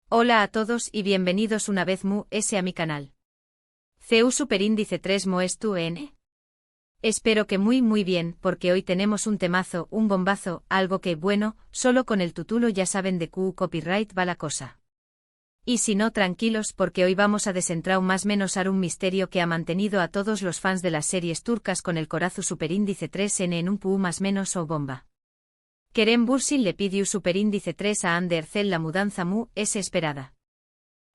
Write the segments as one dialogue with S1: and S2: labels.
S1: Hola a todos y bienvenidos una vez a mi canal. CU Superíndice 3 Moestu N. Espero que muy bien, porque hoy tenemos un temazo, un bombazo, algo que, bueno, solo con el título ya saben de Q copyright va la cosa. Y si no, tranquilos, porque hoy vamos a desentrar más menos a un misterio que ha mantenido a todos los fans de las series turcas con el corazo Superíndice 3N en un pu más menos o bomba. Kerem Bürsin le pidió Superíndice 3 a Hande Erçel la mudanza es esperada.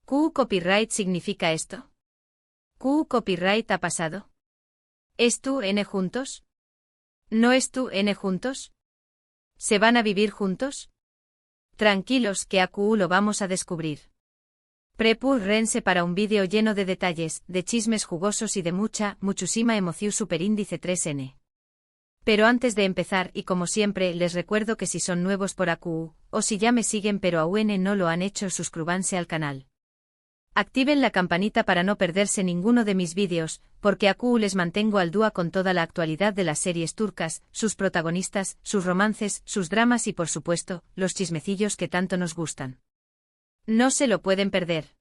S1: ¿Q copyright significa esto? ¿Q copyright ha pasado? ¿Es tú N juntos? ¿No es tú N juntos? ¿Se van a vivir juntos? Tranquilos que a Q lo vamos a descubrir. Rense para un vídeo lleno de detalles, de chismes jugosos y de muchísima emoción Superíndice 3N. Pero antes de empezar y como siempre les recuerdo que si son nuevos por AQ, o si ya me siguen pero aún no lo han hecho suscríbanse al canal. Activen la campanita para no perderse ninguno de mis vídeos, porque AQ les mantengo al día con toda la actualidad de las series turcas, sus protagonistas, sus romances, sus dramas y por supuesto, los chismecillos que tanto nos gustan. No se lo pueden perder.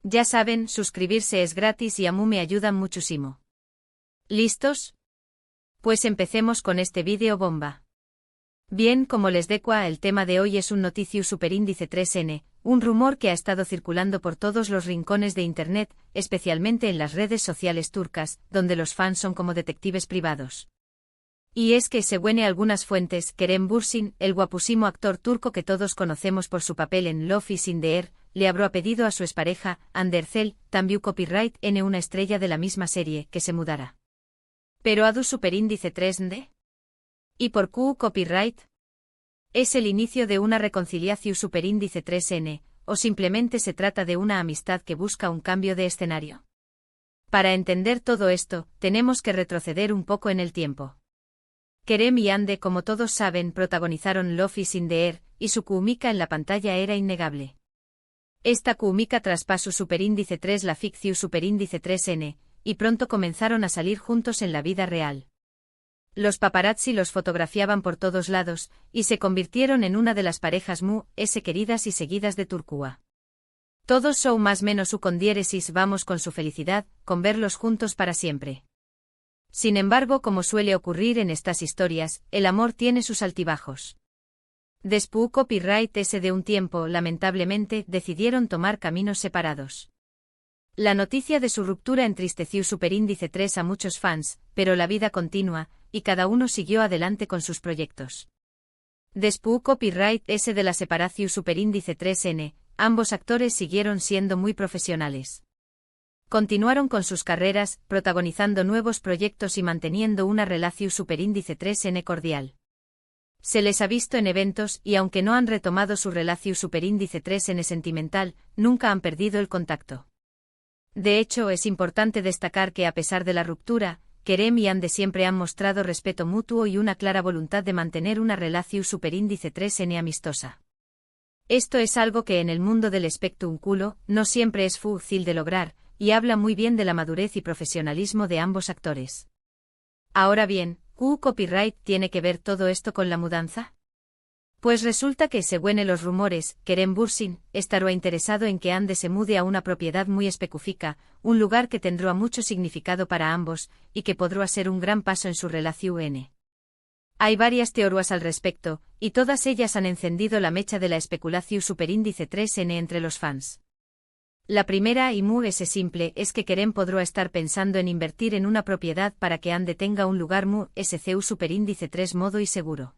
S1: Ya saben, suscribirse es gratis y a mí me ayudan muchísimo. ¿Listos? Pues empecemos con este vídeo bomba. Bien, como les decía, el tema de hoy es un noticio Superíndice 3N, un rumor que ha estado circulando por todos los rincones de internet, especialmente en las redes sociales turcas, donde los fans son como detectives privados. Y es que según algunas fuentes, Kerem Bürsin, el guapísimo actor turco que todos conocemos por su papel en Love is in the Air, le habrá pedido a su expareja, Hande Erçel, también copyright N una estrella de la misma serie, que se mudara. ¿Pero adu Superíndice 3D? ¿Y por Q copyright? ¿Es el inicio de una reconciliación Superíndice 3N, o simplemente se trata de una amistad que busca un cambio de escenario? Para entender todo esto, tenemos que retroceder un poco en el tiempo. Kerem y Hande, como todos saben, protagonizaron Love is in the Air, y su química en la pantalla era innegable. Esta química traspasó Superíndice 3 la ficción Superíndice 3N, y pronto comenzaron a salir juntos en la vida real. Los paparazzi los fotografiaban por todos lados, y se convirtieron en una de las parejas queridas y seguidas de Turquía. Todos son más menos con diéresis vamos con su felicidad, con verlos juntos para siempre. Sin embargo, como suele ocurrir en estas historias, el amor tiene sus altibajos. Después copyright de un tiempo, lamentablemente, decidieron tomar caminos separados. La noticia de su ruptura entristeció Superíndice 3 a muchos fans, pero la vida continúa, y cada uno siguió adelante con sus proyectos. Después copyright de la separación Superíndice 3N, ambos actores siguieron siendo muy profesionales. Continuaron con sus carreras, protagonizando nuevos proyectos y manteniendo una relación Superíndice 3N cordial. Se les ha visto en eventos y aunque no han retomado su relación Superíndice 3N sentimental, nunca han perdido el contacto. De hecho, es importante destacar que a pesar de la ruptura, Kerem y Hande siempre han mostrado respeto mutuo y una clara voluntad de mantener una relación Superíndice 3N amistosa. Esto es algo que en el mundo del espectáculo no siempre es fácil de lograr, y habla muy bien de la madurez y profesionalismo de ambos actores. Ahora bien, ¿Q copyright tiene que ver todo esto con la mudanza? Pues resulta que, según los rumores, Kerem Bürsin estará interesado en que Hande se mude a una propiedad muy específica, un lugar que tendrá mucho significado para ambos, y que podrá ser un gran paso en su relación. Hay varias teorías al respecto, y todas ellas han encendido la mecha de la especulación Superíndice 3N entre los fans. La primera y muy simple es que Kerem podrá estar pensando en invertir en una propiedad para que Hande tenga un lugar SCU Superíndice 3 modo y seguro.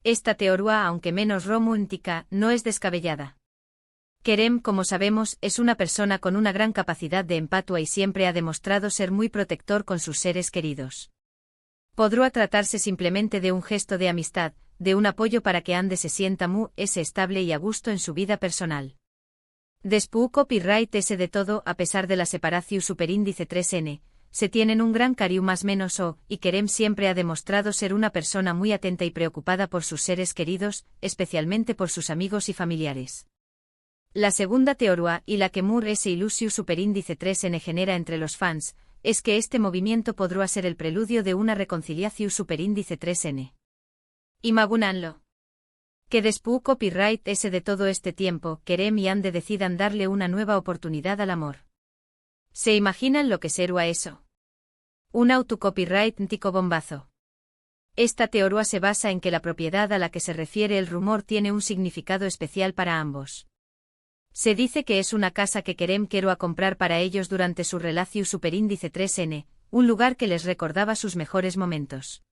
S1: Esta teoría, aunque menos romántica, no es descabellada. Kerem, como sabemos, es una persona con una gran capacidad de empatía y siempre ha demostrado ser muy protector con sus seres queridos. Podrá tratarse simplemente de un gesto de amistad, de un apoyo para que Hande se sienta estable y a gusto en su vida personal. Después copyright de todo, a pesar de la separación Superíndice 3N, se tienen un gran cariño más menos y Kerem siempre ha demostrado ser una persona muy atenta y preocupada por sus seres queridos, especialmente por sus amigos y familiares. La segunda teoría, y la que ese ilusio Superíndice 3N genera entre los fans, es que este movimiento podrá ser el preludio de una reconciliación Superíndice 3N. Imaginanlo. Que después copyright ese de todo este tiempo, Kerem y Ande decidan darle una nueva oportunidad al amor. ¿Se imaginan lo que será eso? Un autocopyright tico bombazo. Esta teoría se basa en que la propiedad a la que se refiere el rumor tiene un significado especial para ambos. Se dice que es una casa que Kerem quiero a comprar para ellos durante su relación superíndice 3N, un lugar que les recordaba sus mejores momentos.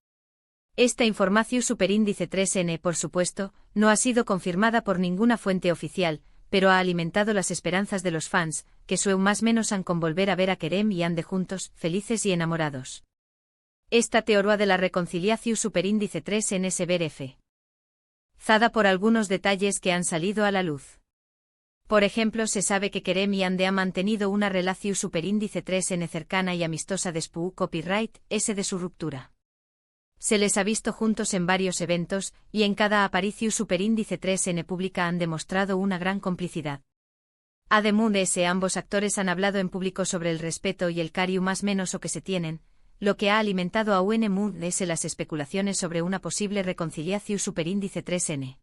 S1: Esta información superíndice 3N, por supuesto, no ha sido confirmada por ninguna fuente oficial, pero ha alimentado las esperanzas de los fans, que más menos han con volver a ver a Kerem y Ande juntos, felices y enamorados. Esta teoría de la reconciliación superíndice 3N se verá zada por algunos detalles que han salido a la luz. Por ejemplo, se sabe que Kerem y Ande han mantenido una relación superíndice 3N cercana y amistosa después copyright ese de su ruptura. Se les ha visto juntos en varios eventos, y en cada aparición superíndice 3N pública han demostrado una gran complicidad. Además de ese, ambos actores han hablado en público sobre el respeto y el cariño más menos o que se tienen, lo que ha alimentado a UNMUS las especulaciones sobre una posible reconciliación superíndice 3N.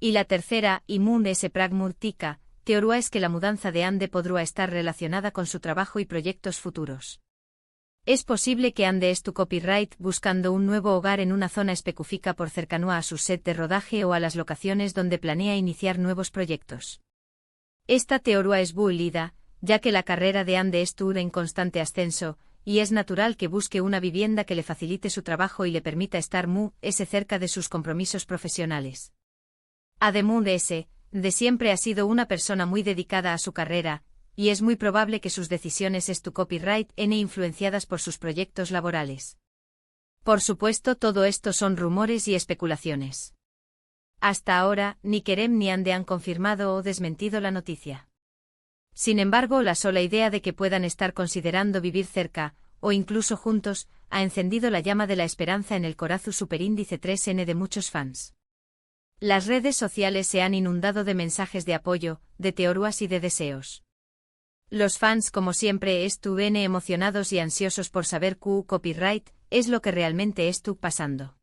S1: Y la tercera, y S pragmática, teoría es que la mudanza de Ande podrá estar relacionada con su trabajo y proyectos futuros. Es posible que Ande tu copyright buscando un nuevo hogar en una zona específica por cercanía a su set de rodaje o a las locaciones donde planea iniciar nuevos proyectos. Esta teoría es válida, ya que la carrera de Ande está en constante ascenso, y es natural que busque una vivienda que le facilite su trabajo y le permita estar cerca de sus compromisos profesionales. Además de siempre ha sido una persona muy dedicada a su carrera, y es muy probable que sus decisiones tu copyright influenciadas por sus proyectos laborales. Por supuesto, todo esto son rumores y especulaciones. Hasta ahora, ni Kerem ni Ande han confirmado o desmentido la noticia. Sin embargo, la sola idea de que puedan estar considerando vivir cerca, o incluso juntos, ha encendido la llama de la esperanza en el corazón superíndice 3N de muchos fans. Las redes sociales se han inundado de mensajes de apoyo, de teorías y de deseos. Los fans, como siempre, estuvieron emocionados y ansiosos por saber qué copyright es lo que realmente estuvo pasando.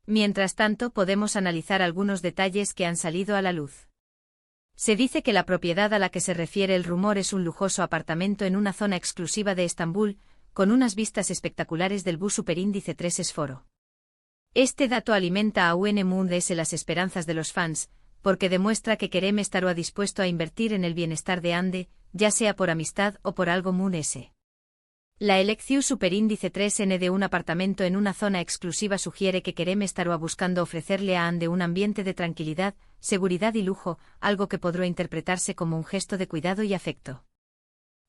S1: Mientras tanto, podemos analizar algunos detalles que han salido a la luz. Se dice que la propiedad a la que se refiere el rumor es un lujoso apartamento en una zona exclusiva de Estambul, con unas vistas espectaculares del bus superíndice 3 Esforo. Este dato alimenta a UNMUS las esperanzas de los fans, porque demuestra que Kerem estará dispuesto a invertir en el bienestar de Ande, ya sea por amistad o por algo S. La elección superíndice 3N de un apartamento en una zona exclusiva sugiere que Kerem estará buscando ofrecerle a Ande un ambiente de tranquilidad, seguridad y lujo, algo que podrá interpretarse como un gesto de cuidado y afecto.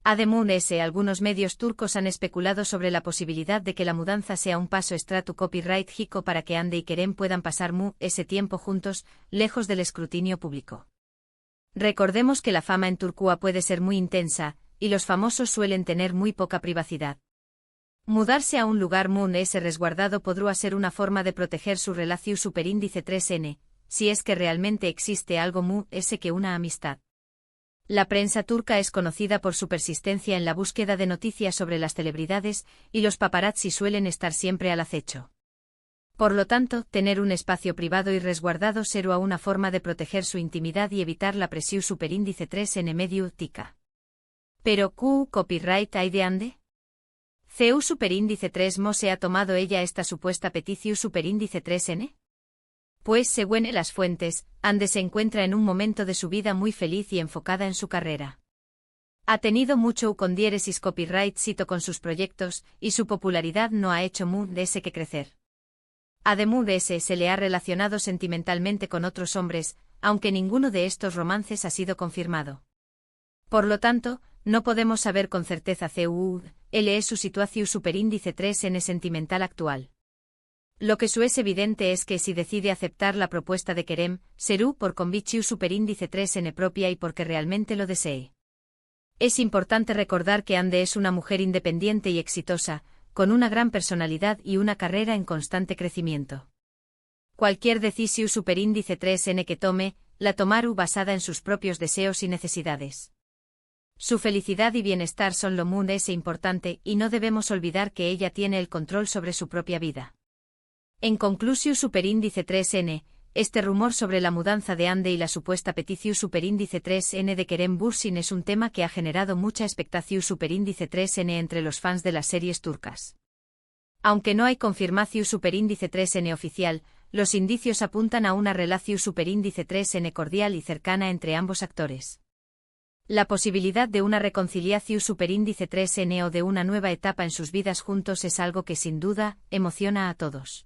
S1: Además, algunos medios turcos han especulado sobre la posibilidad de que la mudanza sea un paso extra copyright hico para que Ande y Kerem puedan pasar ese tiempo juntos, lejos del escrutinio público. Recordemos que la fama en Turquía puede ser muy intensa, y los famosos suelen tener muy poca privacidad. Mudarse a un lugar resguardado podrá ser una forma de proteger su relación superíndice 3N, si es que realmente existe algo que una amistad. La prensa turca es conocida por su persistencia en la búsqueda de noticias sobre las celebridades, y los paparazzi suelen estar siempre al acecho. Por lo tanto, tener un espacio privado y resguardado será una forma de proteger su intimidad y evitar la presión superíndice 3N medio tica. Pero, ¿qué copyright hay de Ande? ¿CU superíndice 3 se ha tomado ella esta supuesta petición superíndice 3N? Pues, según las fuentes, Ande se encuentra en un momento de su vida muy feliz y enfocada en su carrera. Ha tenido mucho con diéresis copyright cito con sus proyectos, y su popularidad no ha hecho que crecer. Además se le ha relacionado sentimentalmente con otros hombres, aunque ninguno de estos romances ha sido confirmado. Por lo tanto, no podemos saber con certeza él es su situación superíndice 3N sentimental actual. Lo que es evidente es que si decide aceptar la propuesta de Kerem, será por convicción superíndice 3N propia y porque realmente lo desee. Es importante recordar que Ande es una mujer independiente y exitosa, con una gran personalidad y una carrera en constante crecimiento. Cualquier decisión superíndice 3N que tome, la tomará basada en sus propios deseos y necesidades. Su felicidad y bienestar son lo importante y no debemos olvidar que ella tiene el control sobre su propia vida. En conclusión superíndice 3N, este rumor sobre la mudanza de Ande y la supuesta petición superíndice 3N de Kerem Bürsin es un tema que ha generado mucha expectación superíndice 3N entre los fans de las series turcas. Aunque no hay confirmación superíndice 3N oficial, los indicios apuntan a una relación superíndice 3N cordial y cercana entre ambos actores. La posibilidad de una reconciliación superíndice 3N o de una nueva etapa en sus vidas juntos es algo que sin duda emociona a todos.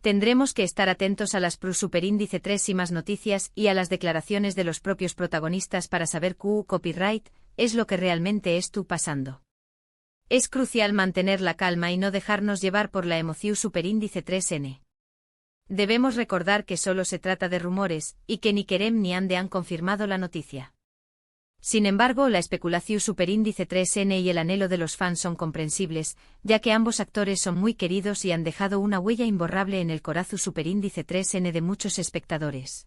S1: Tendremos que estar atentos a las superíndice 3 y más noticias y a las declaraciones de los propios protagonistas para saber qué copyright es lo que realmente está pasando. Es crucial mantener la calma y no dejarnos llevar por la emoción superíndice 3N. Debemos recordar que solo se trata de rumores y que ni Kerem ni Ande han confirmado la noticia. Sin embargo, la especulación superíndice 3N y el anhelo de los fans son comprensibles, ya que ambos actores son muy queridos y han dejado una huella imborrable en el corazón superíndice 3N de muchos espectadores.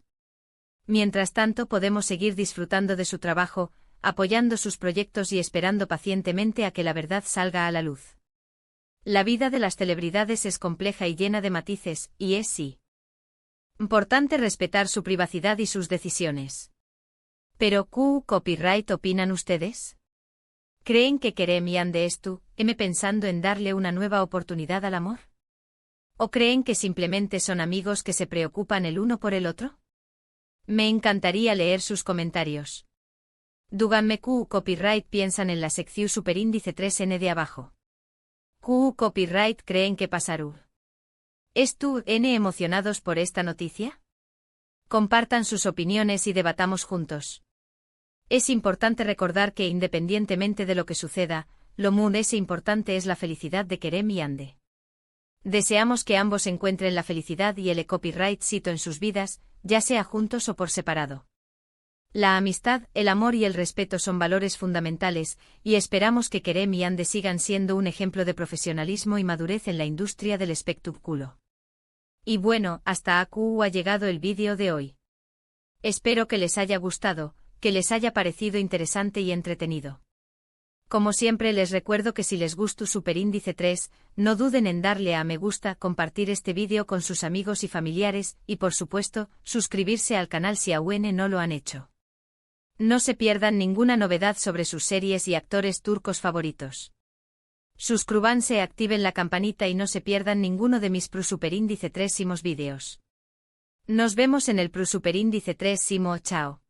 S1: Mientras tanto, podemos seguir disfrutando de su trabajo, apoyando sus proyectos y esperando pacientemente a que la verdad salga a la luz. La vida de las celebridades es compleja y llena de matices, y es importante respetar su privacidad y sus decisiones. Pero, ¿qué copyright opinan ustedes? ¿Creen que Kerem y Ande pensando en darle una nueva oportunidad al amor? ¿O creen que simplemente son amigos que se preocupan el uno por el otro? Me encantaría leer sus comentarios. Díganme qué copyright piensan en la sección superíndice 3N de abajo. ¿Qué copyright creen que pasará? ¿Están emocionados por esta noticia? Compartan sus opiniones y debatamos juntos. Es importante recordar que independientemente de lo que suceda, lo más importante es la felicidad de Kerem y Ande. Deseamos que ambos encuentren la felicidad y el copyright en sus vidas, ya sea juntos o por separado. La amistad, el amor y el respeto son valores fundamentales, y esperamos que Kerem y Ande sigan siendo un ejemplo de profesionalismo y madurez en la industria del espectáculo. Y bueno, hasta aquí ha llegado el vídeo de hoy. Espero que les haya gustado, que les haya parecido interesante y entretenido. Como siempre les recuerdo que si les gustó superíndice 3, no duden en darle a me gusta, compartir este vídeo con sus amigos y familiares, y por supuesto, suscribirse al canal si aún no lo han hecho. No se pierdan ninguna novedad sobre sus series y actores turcos favoritos. Suscríbanse, activen la campanita y no se pierdan ninguno de mis superíndice 3 vídeos. Nos vemos en el superíndice 3. Chao.